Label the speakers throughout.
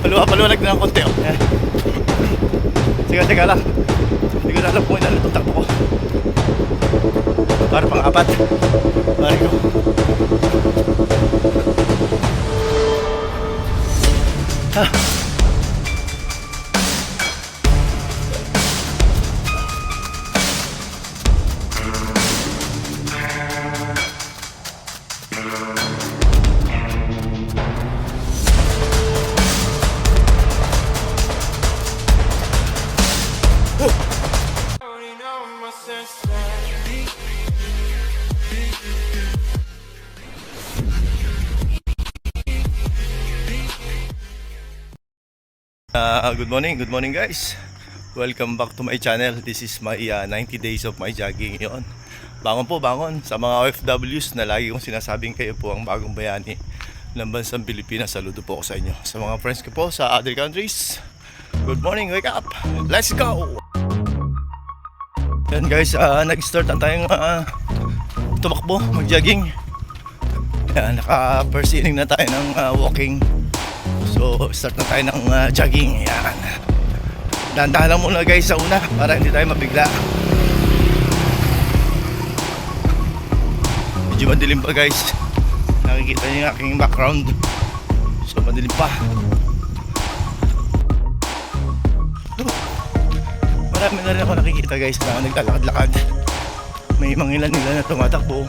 Speaker 1: Paluwag na ng konti. Ayan. Teka lang. Hindi ko na alam kung ilan itong takbo ko. Para pang-apat. Pare ko. Good morning guys. Welcome back to my channel. This is my 90 days of my jogging yon. Bangon sa mga OFWs na lagi kong sinasabing kayo po ang bagong bayani ng bansang Pilipinas. Saludo po ako sa inyo. Sa mga friends ko po sa other countries, good morning, wake up, let's go. Yan guys, nag-start na tayong tumakbo, mag-jogging. Yan, naka first inning na tayo ng walking. So start na tayo ng jogging. Yan, dahan-dahan lang muna guys sa una para hindi tayo mabigla. Medyo madilim pa guys. Nakikita niyo yung aking background. So madilim pa. Marami na rin ako nakikita guys na naglalakad-lakad. May mga ilan nila na tumatakbo,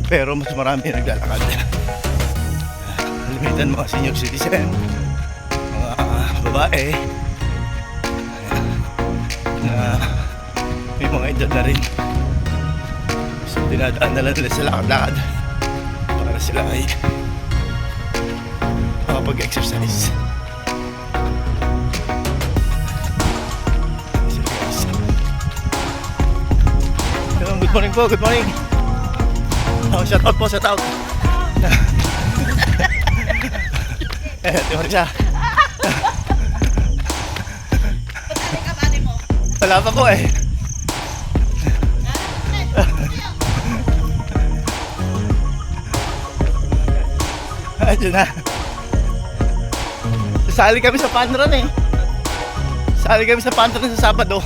Speaker 1: pero mas marami naglalakad. Limitan mga senior citizen, mga babae na may mga edad na rin. So dinadaan na lang nila sa lakad-lakad para sila ay makapag-exercise. Good morning po, good morning. Shout out po, shout out. Tiwari siya. Wala pa ko eh. Ayun na. Sasali kami sa Panran eh. Sasali kami sa Panran sa Sabado.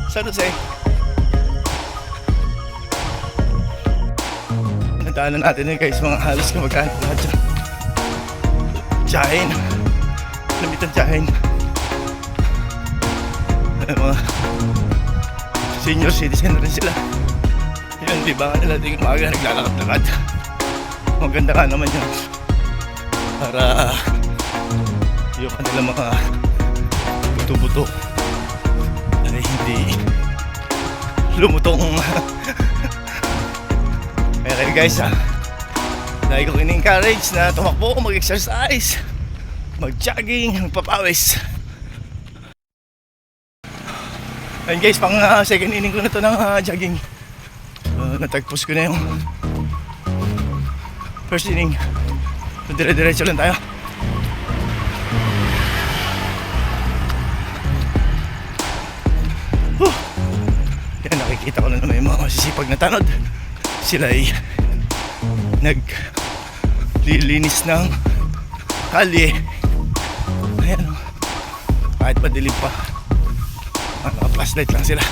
Speaker 1: Sa Jose. Nadaanan natin eh guys, mga halos kamag-anak lahat dyan. Tiyahin. Lamitan tiyahin. Mga senior citizen na rin sila. Yun, libangan nila ting umaga, naglalakad-lakad. Maganda ka naman yun para yung kanila mga buto-buto ay hindi lumutong. Kaya kayo guys lagi kong in-encourage na tumakbo, mag-exercise, mag-jogging, magpapawis. Ayun guys, pang second inning ko na to ng jogging. Natagpos ko na yung first inning. Dire-diretso lang tayo. Yan, nakikita ko na naman yung mga masisipag na tanod. Sila ay naglilinis ng kalye. Ayan o, kahit madilim pa, naka-flashlight lang sila.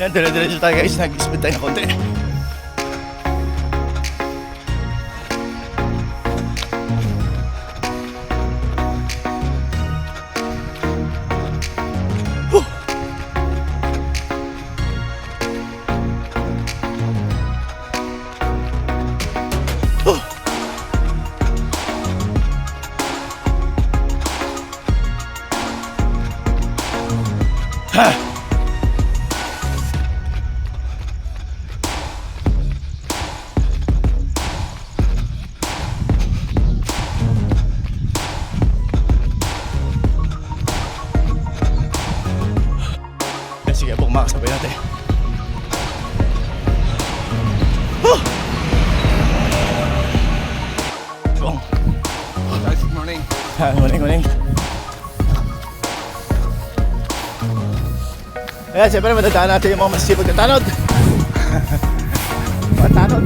Speaker 1: Yan, dire-diretso tayo guys, nag-speed tayo na konti. Sige po, makasabay natin.
Speaker 2: Guys, good morning.
Speaker 1: Morning. Ayan, siyempre matandaan natin yung mga masisipag na tanod. Mga tanod.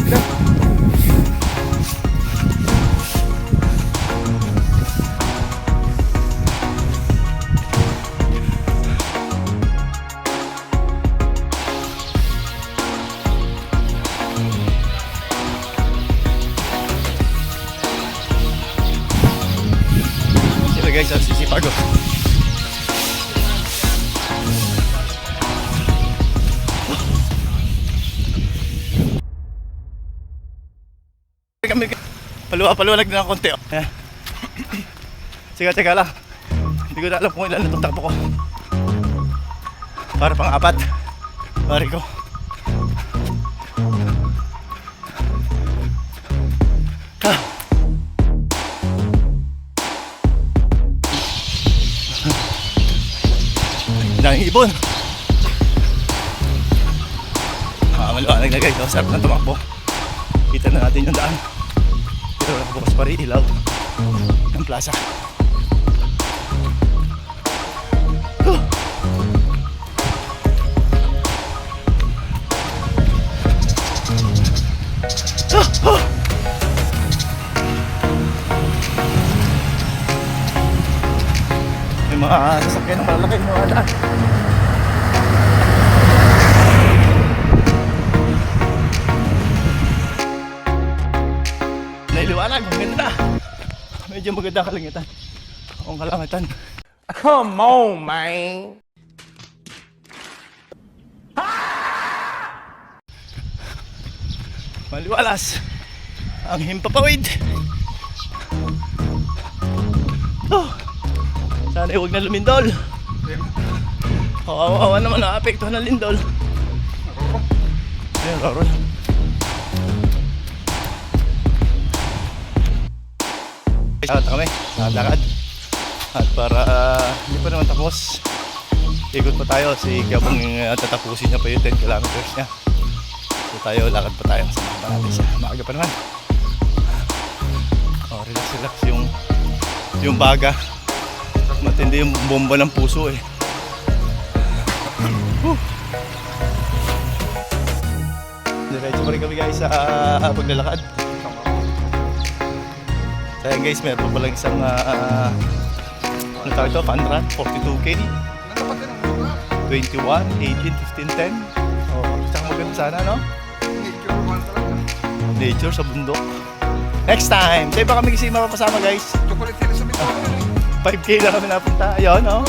Speaker 1: Sila guys, ang sisipag ko. Kami paluwa-paluwalag na ng konti. Oh. Ayan. Sige, teka lang. Hindi ko na alam kung ilan itong takbo ko. Para pang apat. Pari ko. Ah. Daming ibon. Maliwanag na guys. Sarap na tumakbo. Kita na natin yung daan. Pero nakabukas pa rin ilaw ng plaza. May mga sasakyan ng malalaki yung mga daan. Nailiwanag, maganda. Medyo maganda kalangitan. Ang kalangitan.
Speaker 2: Come on, man.
Speaker 1: Maliwalas. Ang himpapawid. Oh. Sana huwag na lumindol. Kawawa naman naapektuhan ng lindol. Ayun, Rorol. At kami, nakalakad. At para hindi pa naman tapos, ikot pa tayo. Si Kiabong tatapusin niya pa yung 10 kilometers niya. So tayo, lakad pa tayo. Samahan pa natin siya. Maaga pa naman. Oh, relax yung baga. Matindi yung bomba ng puso eh. Diretso pa rin kami guys sa paglalakad. Kaya guys, meron pa palang isang ano tawag ito? Fun run, 42K 21, 18, 15, 10. Oh, tsaka maganda sana, no? Nature sa bundok. Next time! Sa'yo ba kami kasi mapapasama guys? 5K na kami napunta. Ayun, no?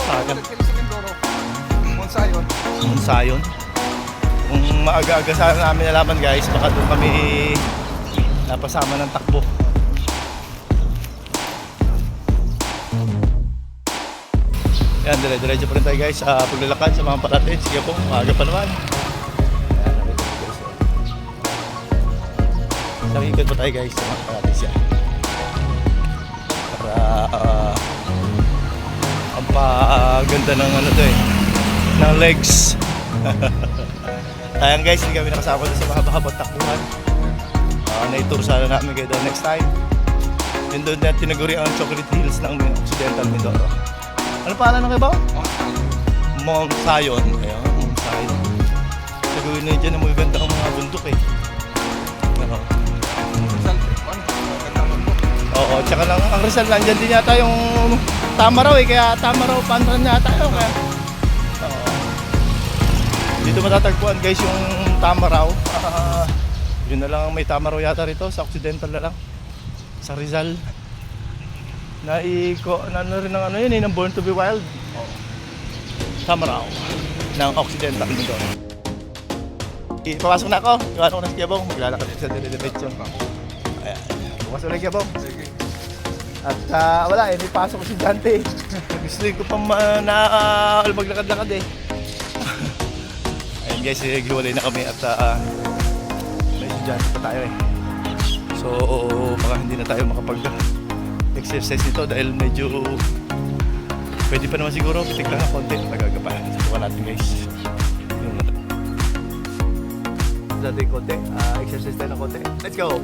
Speaker 1: Monsayon. Kung maaga-aga sana namin nalaman guys, baka doon kami napasama ng takbo. Yan, dire-diretso pa rin tayo guys sa paglalakad sa mga parating. Sige po, maaga pa naman. Nakikot pa tayo guys sa mga parating siya. Para ang paganda ng ano to eh, ng legs. Ayan guys, hindi kami nakasama doon sa mahaba-habang takbuhan. Na-tour sana namin kayo doon next time. Yun doon na tinaguri ang Chocolate Hills ng Occidental Mindoro. Ano pangalan ng iba? Monsayon. Ayan, Monsayon. Sagawin na dyan ang magaganda ang mga bundok eh. Ano? Oo, tsaka lang ang Rizal nandyan din yata yung Tamaraw eh. Kaya Tamaraw Panran yata yun. Kaya, dito matatagpuan guys yung Tamaraw. Yun na lang ang may Tamaraw yata rito. Sa Occidental na lang. Sa Rizal. Na rin ng ano yun eh, ng Born to be Wild. Tamaraw ng Occidental Mindoro. Papasok na ako, iwan ko na si Kiabong, maglalakad sa dire-diretso. Ayan, papasok na Kiabong. At wala eh, may pasok ko si Dante. Gusto ko pa maglakad-lakad eh. Ayun guys, naghiwalay na kami at may estudyante pa tayo eh. So baka hindi na tayo makapag-exercise nito dahil medyo pwede pa naman siguro, pitik lang na konti, nagagapahan. Subukan natin guys. Dati konti, exercise tayo na konti. Let's go!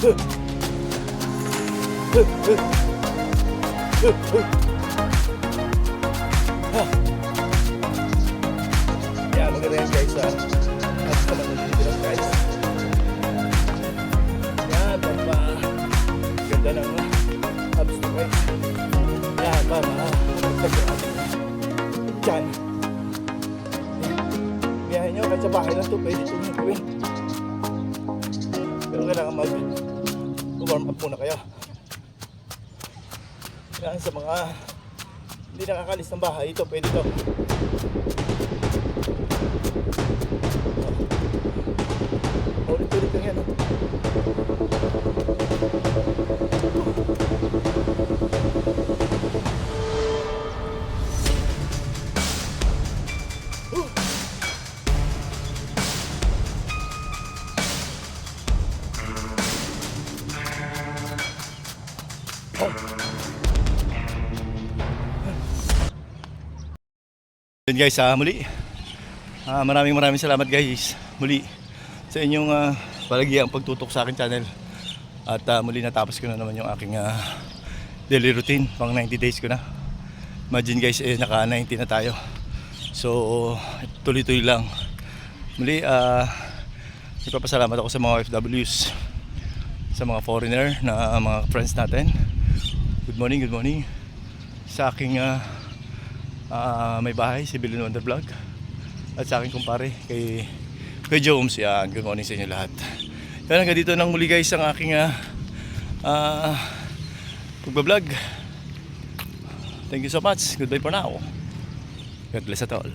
Speaker 1: Yeah, maganda yan guys ha. At naman nalilipas guys. Yan, pampa. Ganda ng abs to guys. Yan, para magtag yung ating tiyan. Biyahin nyo, kahit sa bahay lang to, pwede ito nyo gawin. Pero kailangan mag-warm up muna kayo. Yan, sa mga hindi nakakalis ng bahay, ito pwede to. Ulit-ulit lang yan. Yun guys, muli maraming salamat guys muli sa inyong palagiang pagtutok sa akin channel. At muli natapos ko na naman yung aking daily routine, pang 90 days ko na. Imagine guys, naka 90 na tayo. So tuloy-tuloy lang. Muli nagpapasalamat ako sa mga OFWs, sa mga foreigner na mga friends natin. Good morning sa aking may bahay, si Billy Wonder Vlog, at sa aking kumpare kay Jones. Yan, good morning sa inyo lahat. Yan, hanggang dito nang muli guys ang aking pagbablog. Thank you so much. Goodbye for now. God bless at all.